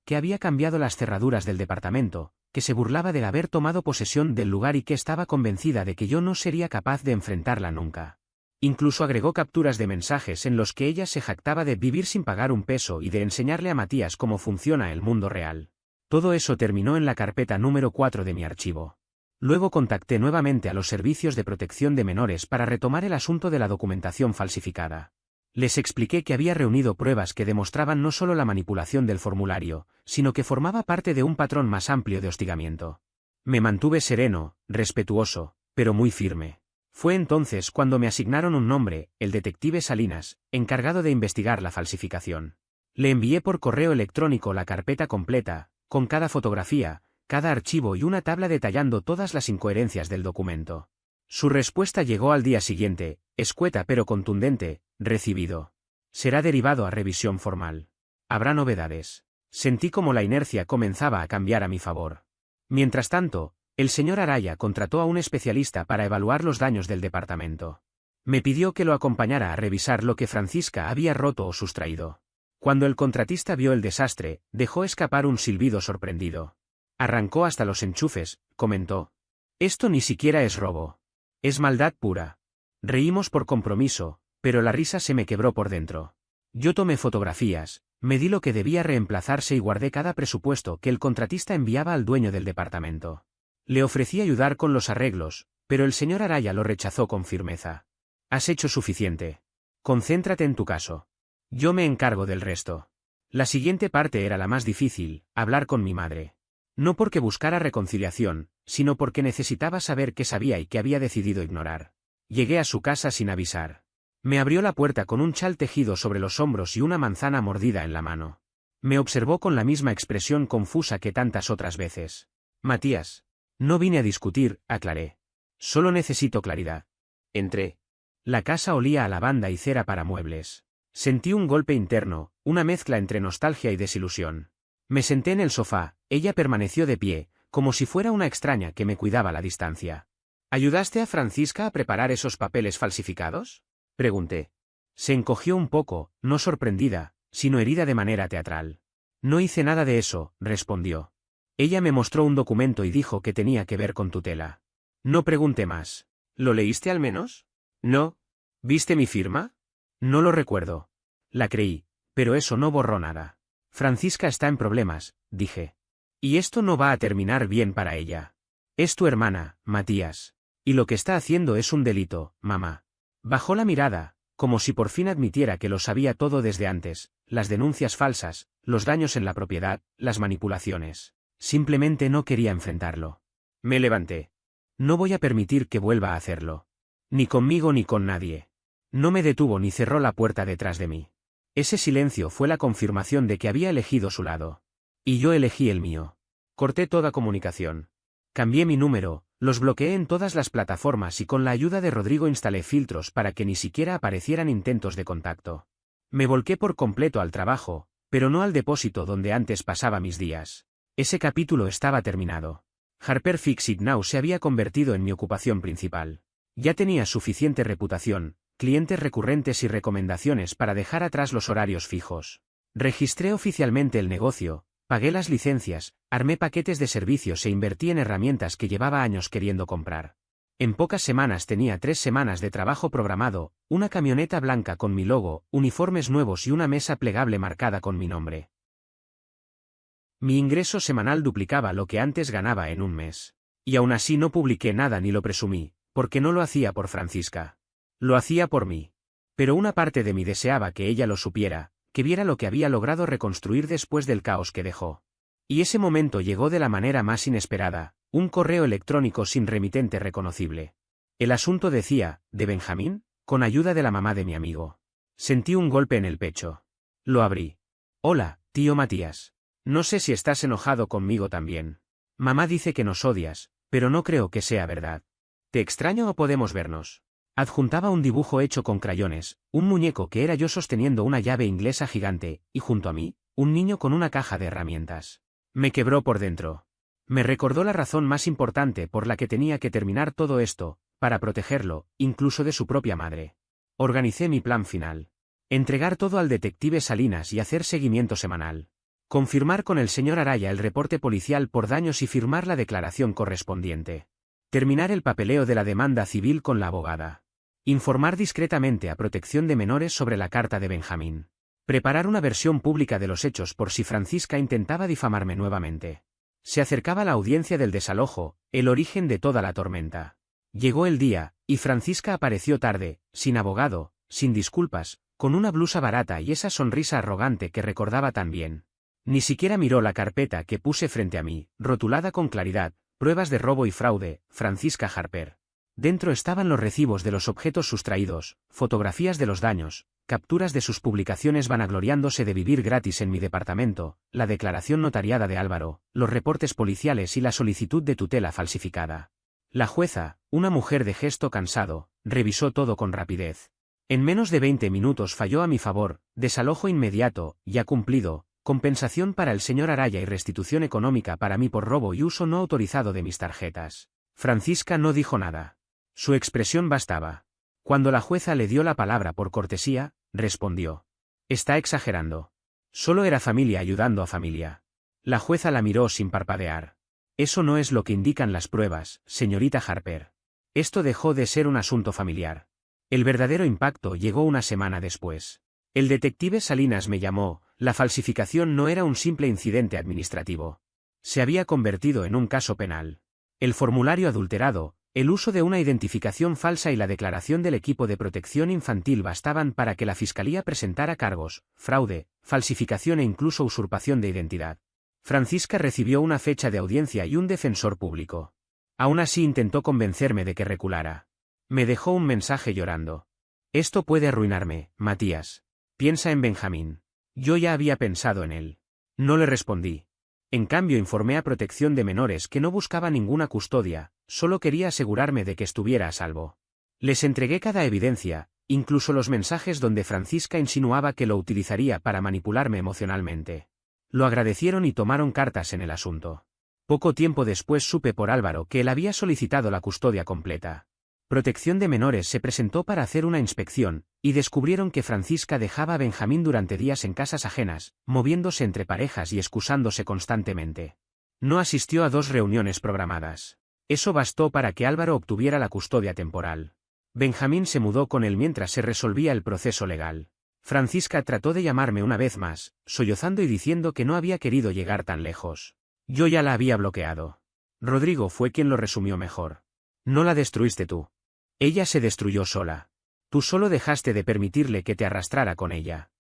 que había cambiado las cerraduras del departamento, que se burlaba de haber tomado posesión del lugar y que estaba convencida de que yo no sería capaz de enfrentarla nunca. Incluso agregó capturas de mensajes en los que ella se jactaba de vivir sin pagar un peso y de enseñarle a Matías cómo funciona el mundo real. Todo eso terminó en la carpeta número 4 de mi archivo. Luego contacté nuevamente a los servicios de protección de menores para retomar el asunto de la documentación falsificada. Les expliqué que había reunido pruebas que demostraban no solo la manipulación del formulario, sino que formaba parte de un patrón más amplio de hostigamiento. Me mantuve sereno, respetuoso, pero muy firme. Fue entonces cuando me asignaron un nombre, el detective Salinas, encargado de investigar la falsificación. Le envié por correo electrónico la carpeta completa, con cada fotografía, cada archivo y una tabla detallando todas las incoherencias del documento. Su respuesta llegó al día siguiente, escueta pero contundente: recibido. Será derivado a revisión formal. Habrá novedades. Sentí como la inercia comenzaba a cambiar a mi favor. Mientras tanto, el señor Araya contrató a un especialista para evaluar los daños del departamento. Me pidió que lo acompañara a revisar lo que Francisca había roto o sustraído. Cuando el contratista vio el desastre, dejó escapar un silbido sorprendido. Arrancó hasta los enchufes, comentó. Esto ni siquiera es robo. Es maldad pura. Reímos por compromiso, pero la risa se me quebró por dentro. Yo tomé fotografías, medí lo que debía reemplazarse y guardé cada presupuesto que el contratista enviaba al dueño del departamento. Le ofrecí ayudar con los arreglos, pero el señor Araya lo rechazó con firmeza. Has hecho suficiente. Concéntrate en tu caso. Yo me encargo del resto. La siguiente parte era la más difícil, hablar con mi madre. No porque buscara reconciliación, sino porque necesitaba saber qué sabía y qué había decidido ignorar. Llegué a su casa sin avisar. Me abrió la puerta con un chal tejido sobre los hombros y una manzana mordida en la mano. Me observó con la misma expresión confusa que tantas otras veces. Matías. No vine a discutir, aclaré. Solo necesito claridad. Entré. La casa olía a lavanda y cera para muebles. Sentí un golpe interno, una mezcla entre nostalgia y desilusión. Me senté en el sofá, ella permaneció de pie, como si fuera una extraña que me cuidaba a la distancia. ¿Ayudaste a Francisca a preparar esos papeles falsificados?, pregunté. Se encogió un poco, no sorprendida, sino herida de manera teatral. No hice nada de eso, respondió. Ella me mostró un documento y dijo que tenía que ver con tutela. No pregunté más. ¿Lo leíste al menos? No. ¿Viste mi firma? No lo recuerdo. La creí, pero eso no borró nada. Francisca está en problemas, dije. Y esto no va a terminar bien para ella. Es tu hermana, Matías. Y lo que está haciendo es un delito, mamá. Bajó la mirada, como si por fin admitiera que lo sabía todo desde antes, las denuncias falsas, los daños en la propiedad, las manipulaciones. Simplemente no quería enfrentarlo. Me levanté. No voy a permitir que vuelva a hacerlo. Ni conmigo ni con nadie. No me detuvo ni cerró la puerta detrás de mí. Ese silencio fue la confirmación de que había elegido su lado. Y yo elegí el mío. Corté toda comunicación. Cambié mi número, los bloqueé en todas las plataformas y con la ayuda de Rodrigo instalé filtros para que ni siquiera aparecieran intentos de contacto. Me volqué por completo al trabajo, pero no al depósito donde antes pasaba mis días. Ese capítulo estaba terminado. Harper Fix It Now se había convertido en mi ocupación principal. Ya tenía suficiente reputación, clientes recurrentes y recomendaciones para dejar atrás los horarios fijos. Registré oficialmente el negocio, pagué las licencias, armé paquetes de servicios e invertí en herramientas que llevaba años queriendo comprar. En pocas semanas tenía 3 semanas de trabajo programado, una camioneta blanca con mi logo, uniformes nuevos y una mesa plegable marcada con mi nombre. Mi ingreso semanal duplicaba lo que antes ganaba en un mes. Y aún así no publiqué nada ni lo presumí, porque no lo hacía por Francisca. Lo hacía por mí. Pero una parte de mí deseaba que ella lo supiera, que viera lo que había logrado reconstruir después del caos que dejó. Y ese momento llegó de la manera más inesperada, un correo electrónico sin remitente reconocible. El asunto decía, ¿de Benjamín? Con ayuda de la mamá de mi amigo. Sentí un golpe en el pecho. Lo abrí. Hola, tío Matías. No sé si estás enojado conmigo también. Mamá dice que nos odias, pero no creo que sea verdad. ¿Te extraño o podemos vernos? Adjuntaba un dibujo hecho con crayones, un muñeco que era yo sosteniendo una llave inglesa gigante, y junto a mí, un niño con una caja de herramientas. Me quebró por dentro. Me recordó la razón más importante por la que tenía que terminar todo esto, para protegerlo, incluso de su propia madre. Organicé mi plan final. Entregar todo al detective Salinas y hacer seguimiento semanal. Confirmar con el señor Araya el reporte policial por daños y firmar la declaración correspondiente. Terminar el papeleo de la demanda civil con la abogada. Informar discretamente a Protección de Menores sobre la carta de Benjamín. Preparar una versión pública de los hechos por si Francisca intentaba difamarme nuevamente. Se acercaba la audiencia del desalojo, el origen de toda la tormenta. Llegó el día, y Francisca apareció tarde, sin abogado, sin disculpas, con una blusa barata y esa sonrisa arrogante que recordaba tan bien. Ni siquiera miró la carpeta que puse frente a mí, rotulada con claridad, pruebas de robo y fraude, Francisca Harper. Dentro estaban los recibos de los objetos sustraídos, fotografías de los daños, capturas de sus publicaciones vanagloriándose de vivir gratis en mi departamento, la declaración notariada de Álvaro, los reportes policiales y la solicitud de tutela falsificada. La jueza, una mujer de gesto cansado, revisó todo con rapidez. En menos de 20 minutos falló a mi favor, desalojo inmediato, ya cumplido, compensación para el señor Araya y restitución económica para mí por robo y uso no autorizado de mis tarjetas. Francisca no dijo nada. Su expresión bastaba. Cuando la jueza le dio la palabra por cortesía, respondió. Está exagerando. Solo era familia ayudando a familia. La jueza la miró sin parpadear. Eso no es lo que indican las pruebas, señorita Harper. Esto dejó de ser un asunto familiar. El verdadero impacto llegó una semana después. El detective Salinas me llamó, la falsificación no era un simple incidente administrativo. Se había convertido en un caso penal. El formulario adulterado, el uso de una identificación falsa y la declaración del equipo de protección infantil bastaban para que la Fiscalía presentara cargos, fraude, falsificación e incluso usurpación de identidad. Francisca recibió una fecha de audiencia y un defensor público. Aún así intentó convencerme de que reculara. Me dejó un mensaje llorando. Esto puede arruinarme, Matías. Piensa en Benjamín. Yo ya había pensado en él. No le respondí. En cambio informé a Protección de Menores que no buscaba ninguna custodia, solo quería asegurarme de que estuviera a salvo. Les entregué cada evidencia, incluso los mensajes donde Francisca insinuaba que lo utilizaría para manipularme emocionalmente. Lo agradecieron y tomaron cartas en el asunto. Poco tiempo después supe por Álvaro que él había solicitado la custodia completa. Protección de Menores se presentó para hacer una inspección, y descubrieron que Francisca dejaba a Benjamín durante días en casas ajenas, moviéndose entre parejas y excusándose constantemente. No asistió a 2 reuniones programadas. Eso bastó para que Álvaro obtuviera la custodia temporal. Benjamín se mudó con él mientras se resolvía el proceso legal. Francisca trató de llamarme una vez más, sollozando y diciendo que no había querido llegar tan lejos. Yo ya la había bloqueado. Rodrigo fue quien lo resumió mejor. No la destruiste tú. Ella se destruyó sola. Tú solo dejaste de permitirle que te arrastrara con ella.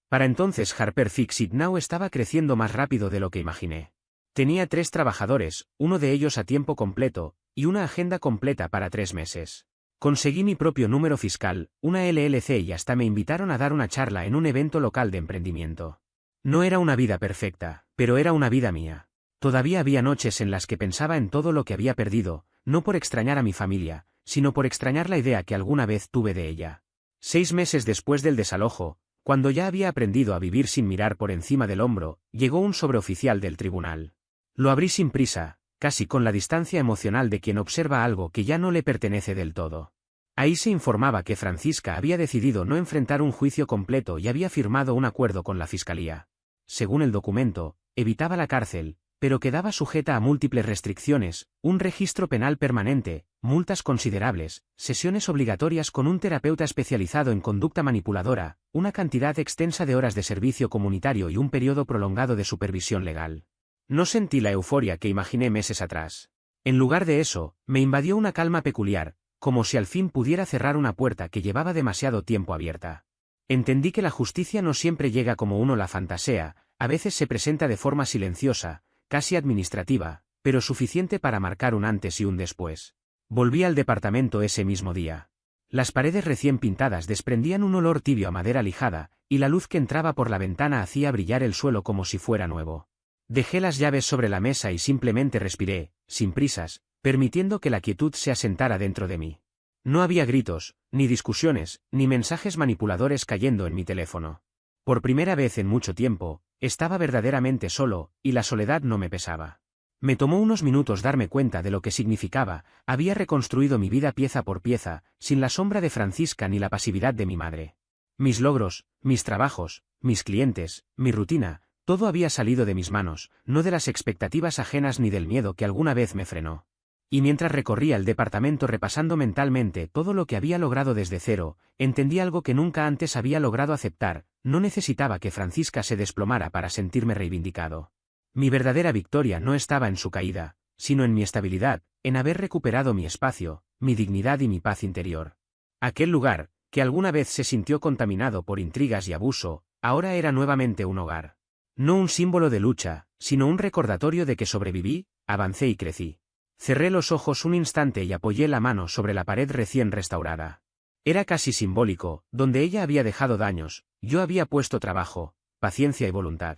Para entonces Harper Fix It Now estaba creciendo más rápido de lo que imaginé. Tenía 3 trabajadores, uno de ellos a tiempo completo, y una agenda completa para 3 meses. Conseguí mi propio número fiscal, una LLC y hasta me invitaron a dar una charla en un evento local de emprendimiento. No era una vida perfecta, pero era una vida mía. Todavía había noches en las que pensaba en todo lo que había perdido, no por extrañar a mi familia, sino por extrañar la idea que alguna vez tuve de ella. 6 meses después del desalojo, cuando ya había aprendido a vivir sin mirar por encima del hombro, llegó un sobreoficial del tribunal. Lo abrí sin prisa, casi con la distancia emocional de quien observa algo que ya no le pertenece del todo. Ahí se informaba que Francisca había decidido no enfrentar un juicio completo y había firmado un acuerdo con la fiscalía. Según el documento, evitaba la cárcel, pero quedaba sujeta a múltiples restricciones, un registro penal permanente, multas considerables, sesiones obligatorias con un terapeuta especializado en conducta manipuladora, una cantidad extensa de horas de servicio comunitario y un periodo prolongado de supervisión legal. No sentí la euforia que imaginé meses atrás. En lugar de eso, me invadió una calma peculiar, como si al fin pudiera cerrar una puerta que llevaba demasiado tiempo abierta. Entendí que la justicia no siempre llega como uno la fantasea, a veces se presenta de forma silenciosa, casi administrativa, pero suficiente para marcar un antes y un después. Volví al departamento ese mismo día. Las paredes recién pintadas desprendían un olor tibio a madera lijada, y la luz que entraba por la ventana hacía brillar el suelo como si fuera nuevo. Dejé las llaves sobre la mesa y simplemente respiré, sin prisas, permitiendo que la quietud se asentara dentro de mí. No había gritos, ni discusiones, ni mensajes manipuladores cayendo en mi teléfono. Por primera vez en mucho tiempo, estaba verdaderamente solo, y la soledad no me pesaba. Me tomó unos minutos darme cuenta de lo que significaba, había reconstruido mi vida pieza por pieza, sin la sombra de Francisca ni la pasividad de mi madre. Mis logros, mis trabajos, mis clientes, mi rutina, todo había salido de mis manos, no de las expectativas ajenas ni del miedo que alguna vez me frenó. Y mientras recorría el departamento repasando mentalmente todo lo que había logrado desde cero, entendí algo que nunca antes había logrado aceptar: no necesitaba que Francisca se desplomara para sentirme reivindicado. Mi verdadera victoria no estaba en su caída, sino en mi estabilidad, en haber recuperado mi espacio, mi dignidad y mi paz interior. Aquel lugar, que alguna vez se sintió contaminado por intrigas y abuso, ahora era nuevamente un hogar. No un símbolo de lucha, sino un recordatorio de que sobreviví, avancé y crecí. Cerré los ojos un instante y apoyé la mano sobre la pared recién restaurada. Era casi simbólico: donde ella había dejado daños, yo había puesto trabajo, paciencia y voluntad.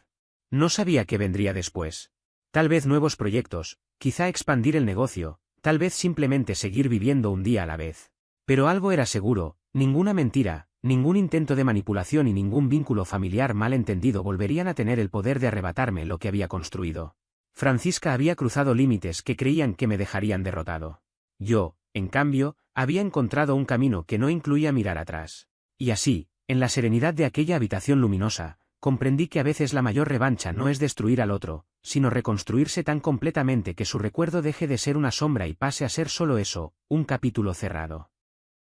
No sabía qué vendría después. Tal vez nuevos proyectos, quizá expandir el negocio, tal vez simplemente seguir viviendo un día a la vez. Pero algo era seguro: ninguna mentira, ningún intento de manipulación y ningún vínculo familiar mal entendido volverían a tener el poder de arrebatarme lo que había construido. Francisca había cruzado límites que creían que me dejarían derrotado. Yo, en cambio, había encontrado un camino que no incluía mirar atrás. Y así, en la serenidad de aquella habitación luminosa, comprendí que a veces la mayor revancha no es destruir al otro, sino reconstruirse tan completamente que su recuerdo deje de ser una sombra y pase a ser solo eso, un capítulo cerrado.